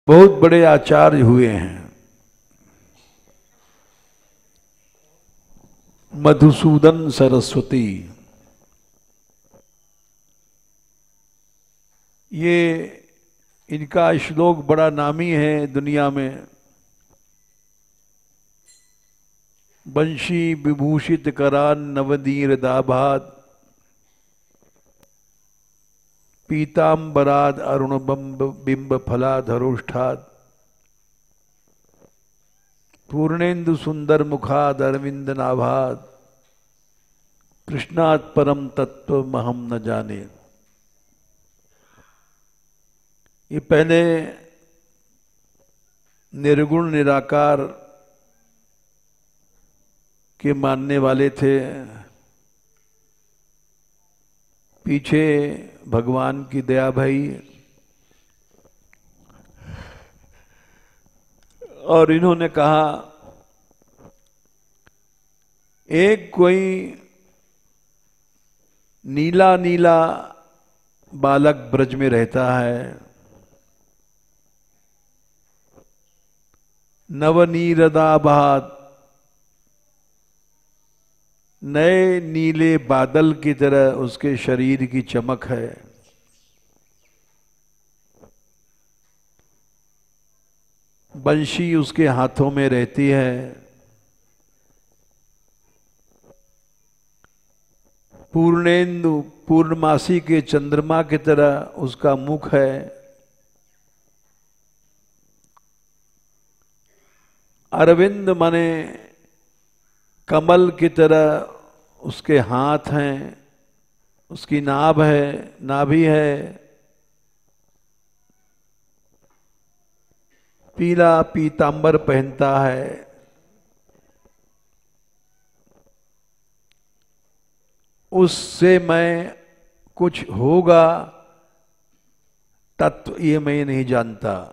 बहुत बड़े आचार्य हुए हैं। मधुसूदन सरस्वती, ये इनका श्लोक बड़ा नामी है दुनिया में। वंशी विभूषित करान नवदीर दाभात, पीतांबराद अरुण बिंब फलाधरोष्ठात, पूर्णेन्दु सुंदर मुखाद अरविंद नाभात, कृष्णात् परम तत्व महम न जाने। ये पहले निर्गुण निराकार के मानने वाले थे, पीछे भगवान की दया भई और इन्होंने कहा एक कोई नीला नीला बालक ब्रज में रहता है, नवनीरदाभात, नए नीले बादल की तरह उसके शरीर की चमक है। बंशी उसके हाथों में रहती है, पूर्णेन्दु पूर्णमासी के चंद्रमा की तरह उसका मुख है, अरविंद माने कमल की तरह उसके हाथ हैं, उसकी नाभ है, नाभि है, पीला पीतांबर पहनता है। उससे मैं कुछ होगा तत्व ये मैं नहीं जानता।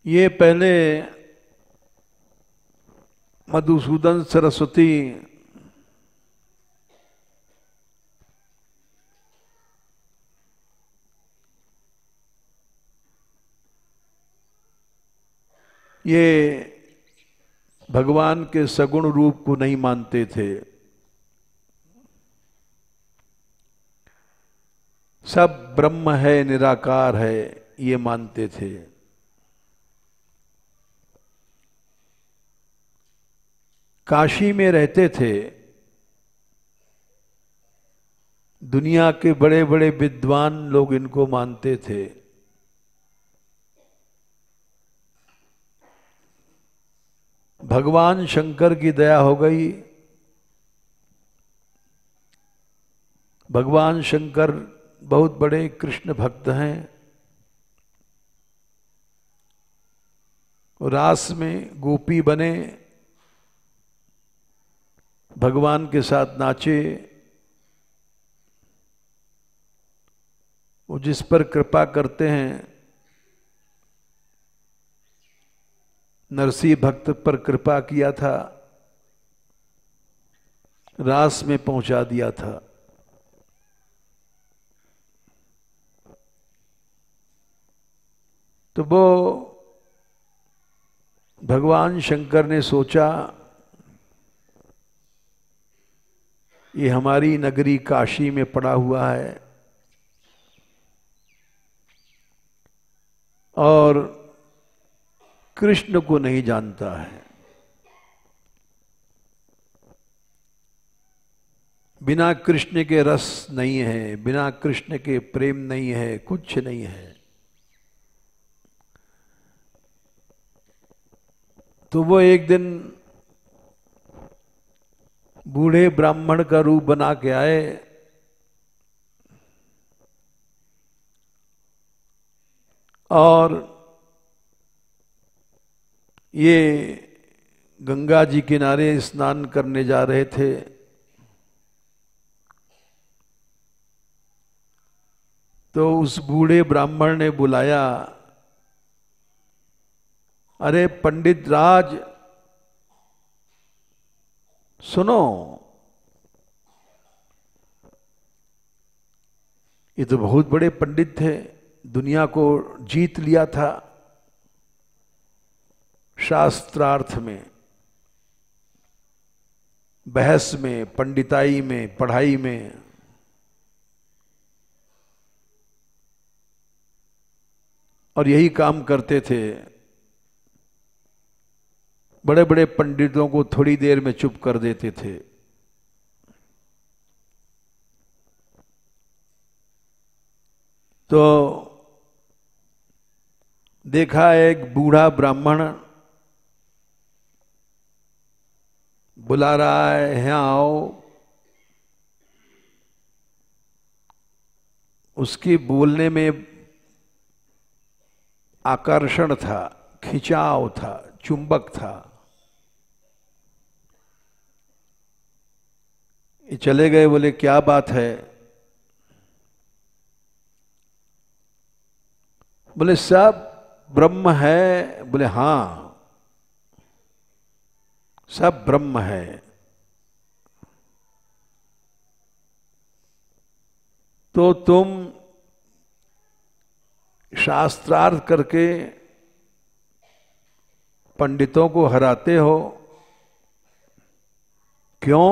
ये पहले मधुसूदन सरस्वती ये भगवान के सगुण रूप को नहीं मानते थे। सब ब्रह्म है, निराकार है, ये मानते थे। काशी में रहते थे, दुनिया के बड़े बड़े विद्वान लोग इनको मानते थे। भगवान शंकर की दया हो गई। भगवान शंकर बहुत बड़े कृष्ण भक्त हैं। रास में गोपी बने, भगवान के साथ नाचे। वो जिस पर कृपा करते हैं, नरसिंह भक्त पर कृपा किया था, रास में पहुंचा दिया था। तो वो भगवान शंकर ने सोचा ये हमारी नगरी काशी में पड़ा हुआ है और कृष्ण को नहीं जानता है। बिना कृष्ण के रस नहीं है, बिना कृष्ण के प्रेम नहीं है, कुछ नहीं है। तो वो एक दिन बूढ़े ब्राह्मण का रूप बना के आए और ये गंगा जी किनारे स्नान करने जा रहे थे। तो उस बूढ़े ब्राह्मण ने बुलाया, अरे पंडित राज सुनो, ये तो बहुत बड़े पंडित थे, दुनिया को जीत लिया था शास्त्रार्थ में, बहस में, पंडिताई में, पढ़ाई में। और यही काम करते थे, बड़े बड़े पंडितों को थोड़ी देर में चुप कर देते थे। तो देखा एक बूढ़ा ब्राह्मण बुला रहा है, यहाँ आओ। उसकी बोलने में आकर्षण था, खिंचाव था, चुंबक था। ये चले गए, बोले क्या बात है? बोले सब ब्रह्म है? बोले हाँ सब ब्रह्म है। तो तुम शास्त्रार्थ करके पंडितों को हराते हो, क्यों?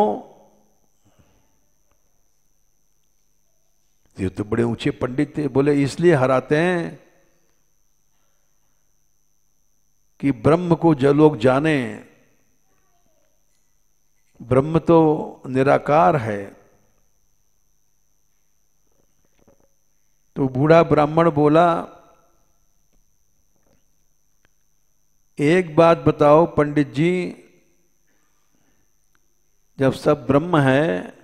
ये तो बड़े ऊंचे पंडित थे। बोले इसलिए हराते हैं कि ब्रह्म को जो लोग जाने, ब्रह्म तो निराकार है। तो बूढ़ा ब्राह्मण बोला, एक बात बताओ पंडित जी, जब सब ब्रह्म है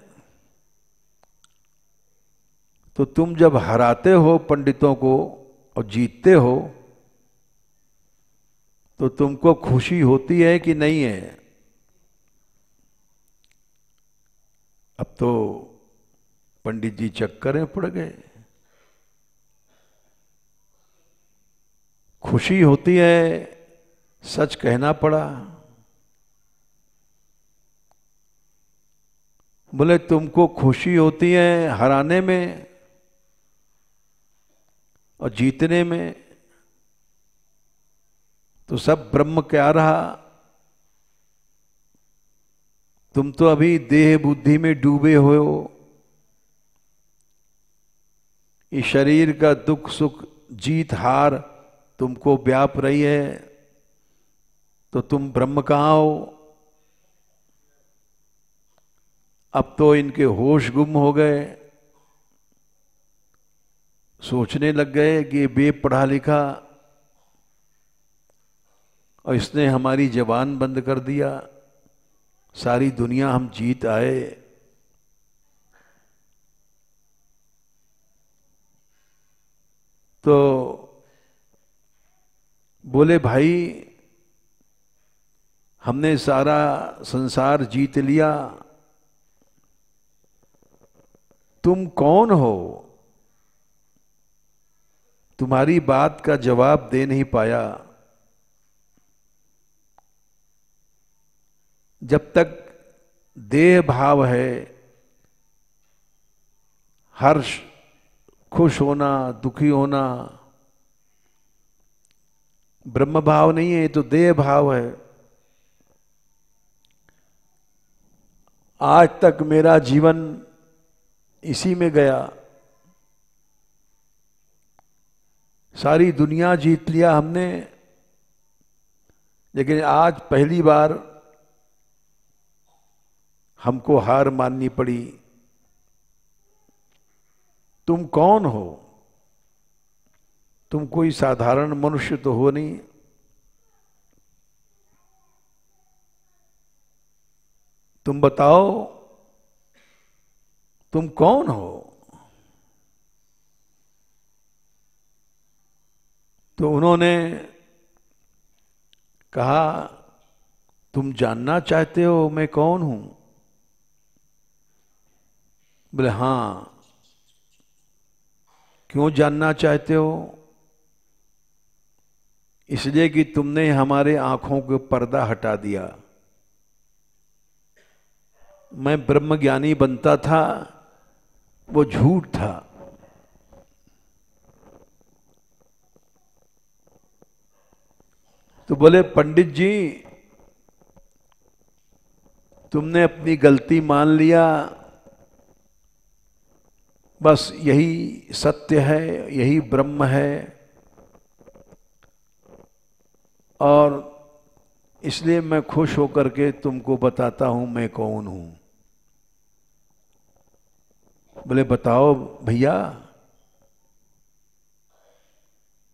तो तुम जब हराते हो पंडितों को और जीतते हो तो तुमको खुशी होती है कि नहीं है? अब तो पंडित जी चक्कर में पड़ गए। खुशी होती है, सच कहना पड़ा। बोले तुमको खुशी होती है हराने में और जीतने में, तो सब ब्रह्म क्या रहा? तुम तो अभी देह बुद्धि में डूबे हुए हो। इस शरीर का दुख सुख जीत हार तुमको व्याप रही है, तो तुम ब्रह्म कहाँ हो? अब तो इनके होश गुम हो गए, सोचने लग गए कि बेपढ़ा लिखा और इसने हमारी जबान बंद कर दिया, सारी दुनिया हम जीत आए। तो बोले भाई हमने सारा संसार जीत लिया, तुम कौन हो? तुम्हारी बात का जवाब दे नहीं पाया। जब तक देह भाव है, हर्ष, खुश होना, दुखी होना, ब्रह्म भाव नहीं है, ये तो देह भाव है। आज तक मेरा जीवन इसी में गया, सारी दुनिया जीत लिया हमने, लेकिन आज पहली बार हमको हार माननी पड़ी। तुम कौन हो? तुम कोई साधारण मनुष्य तो हो नहीं। तुम बताओ तुम कौन हो? तो उन्होंने कहा तुम जानना चाहते हो मैं कौन हूं? बोले हाँ। क्यों जानना चाहते हो? इसलिए कि तुमने हमारे आंखों के पर्दा हटा दिया। मैं ब्रह्मज्ञानी बनता था, वो झूठ था। तो बोले पंडित जी, तुमने अपनी गलती मान लिया, बस यही सत्य है, यही ब्रह्म है, और इसलिए मैं खुश होकर के तुमको बताता हूं मैं कौन हूं। बोले बताओ भैया।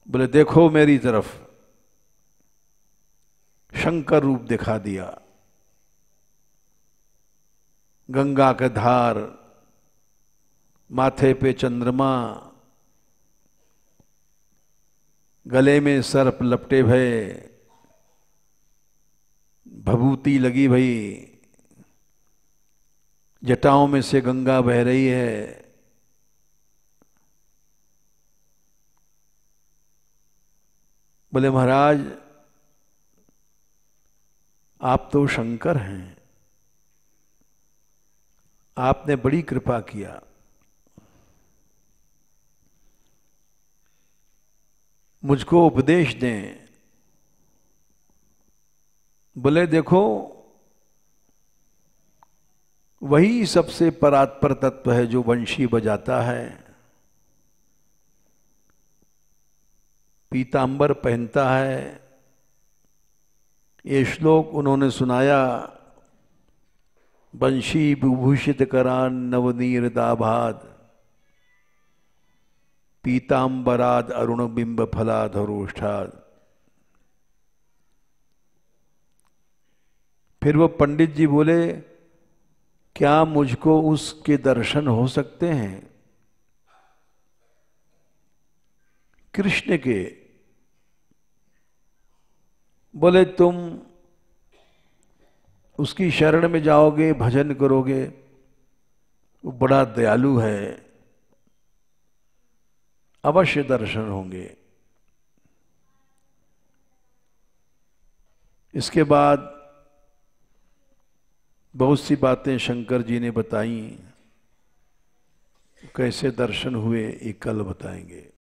बोले देखो मेरी तरफ। शंकर रूप दिखा दिया, गंगा का धार, माथे पे चंद्रमा, गले में सर्प लपटे भय, भभूति लगी भई, जटाओं में से गंगा बह रही है। बोले महाराज आप तो शंकर हैं, आपने बड़ी कृपा किया। मुझको उपदेश दें। बोले देखो, वही सबसे परात्पर तत्व है जो वंशी बजाता है, पीतांबर पहनता है। ये श्लोक उन्होंने सुनाया, वंशी विभूषित करान नवनीर दाभाद, पीतांबराद अरुण बिंब फलाधरोष्ठाद। फिर वो पंडित जी बोले, क्या मुझको उसके दर्शन हो सकते हैं? कृष्ण के। बोले तुम उसकी शरण में जाओगे, भजन करोगे, वो बड़ा दयालु है, अवश्य दर्शन होंगे। इसके बाद बहुत सी बातें शंकर जी ने बताई, कैसे दर्शन हुए ये कल बताएंगे।